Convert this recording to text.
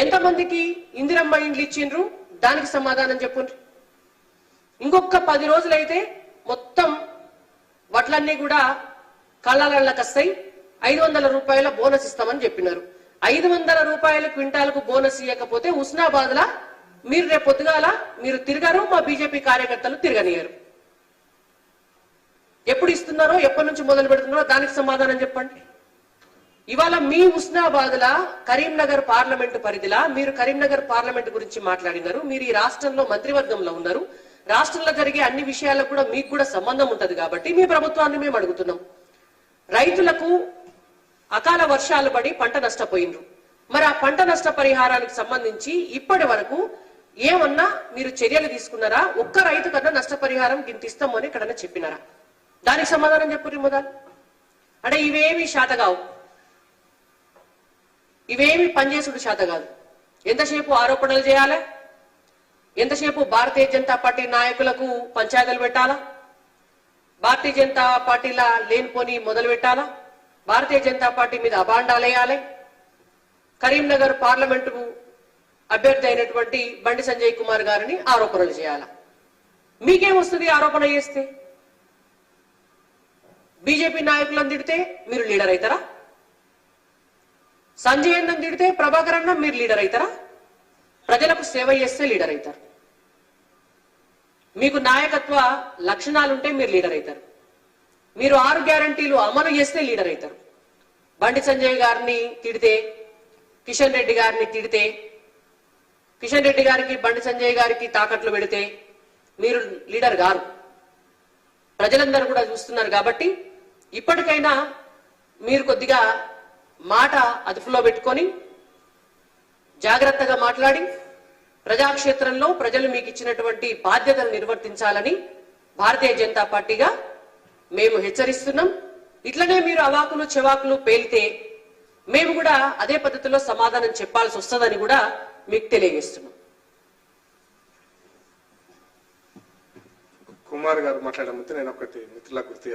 ఎంతమందికి ఇందిరమ్మ ఇండ్లు ఇచ్చిండ్రు దానికి సమాధానం చెప్పండి. ఇంకొక 10 రోజులైతే మొత్తం వడ్లన్నీ కూడా కళ్ళలకి వస్తాయి. 500 రూపాయల బోనస్ ఇస్తామని చెప్పినారు. 500 రూపాయల క్వింటాలకు బోనస్ ఇవ్వకపోతే హుస్నాబాద్ లా మీరు రేపు పొద్దుగాల మీరు తిరగరు, మా బీజేపీ కార్యకర్తలు తిరగనియరు. ఎప్పుడు ఇస్తున్నారో, ఎప్పటి నుంచి మొదలు పెడుతున్నారో దానికి సమాధానం చెప్పండి. ఇవాళ మీ హుస్నాబాద్ లా కరీంనగర్ పార్లమెంటు పరిధిలా మీరు కరీంనగర్ పార్లమెంట్ గురించి మాట్లాడినారు. మీరు ఈ రాష్ట్రంలో మంత్రివర్గంలో ఉన్నారు. రాష్ట్రంలో జరిగే అన్ని విషయాలకు కూడా మీకు కూడా సంబంధం ఉంటది కాబట్టి మీ ప్రభుత్వాన్ని మేము అడుగుతున్నాం. రైతులకు అకాల వర్షాలు పడి పంట నష్టపోయినరు. మరి ఆ పంట నష్ట పరిహారానికి సంబంధించి ఇప్పటి వరకు ఏమన్నా మీరు చర్యలు తీసుకున్నారా? ఒక్క రైతు కన్నా నష్టపరిహారం గింత ఇస్తాము అని ఎక్కడన్నా చెప్పినారా? దానికి సమాధానం చెప్పు మొదలు. అంటే ఇవేమి శాతగావు, ఇవేమి పనిచేసుడు శాత కాదు. ఎంతసేపు ఆరోపణలు చేయాలి, ఎంతసేపు భారతీయ జనతా పార్టీ నాయకులకు పంచాయతీలు పెట్టాలా, భారతీయ జనతా పార్టీలా లేనిపోని మొదలు పెట్టాలా, భారతీయ జనతా పార్టీ మీద అబాండాలు వేయాలి, కరీంనగర్ పార్లమెంటు అభ్యర్థి అయినటువంటి బండి సంజయ్ కుమార్ గారిని ఆరోపణలు చేయాలా? మీకేమొస్తుంది ఆరోపణ చేస్తే? బీజేపీ నాయకులను తిడితే మీరు లీడర్ అవుతారా? సంజయ్ అన్నం తిడితే ప్రభాకర్ అన్నం మీరు లీడర్ అవుతారా? ప్రజలకు సేవ చేస్తే లీడర్ అవుతారు. మీకు నాయకత్వ లక్షణాలుంటే మీరు లీడర్ అవుతారు. మీరు 6 గ్యారంటీలు అమలు చేస్తే లీడర్ అవుతారు. బండి సంజయ్ గారిని తిడితే, కిషన్ రెడ్డి గారిని తిడితే, కిషన్ రెడ్డి గారికి బండి సంజయ్ గారికి తాకట్లు పెడితే మీరు లీడర్ గారు. ప్రజలందరూ కూడా చూస్తున్నారు. కాబట్టి ఇప్పటికైనా మీరు కొద్దిగా మాట అదుపులో పెట్టుకొని జాగ్రత్తగా మాట్లాడి ప్రజాక్షేత్రంలో ప్రజలు మీకు ఇచ్చినటువంటి బాధ్యతను నిర్వర్తించాలని భారతీయ జనతా పార్టీగా మేము హెచ్చరిస్తున్నాం. ఇట్లనే మీరు అవాకులు చెవాకులు పేలితే మేము కూడా అదే పద్ధతిలో సమాధానం చెప్పాల్సి వస్తుందని కూడా మీకు తెలియజేస్తున్నాం. కుమార్ గారు మాట్లాడే ముందు నేను ఒకటి మిత్రులకు గుర్తు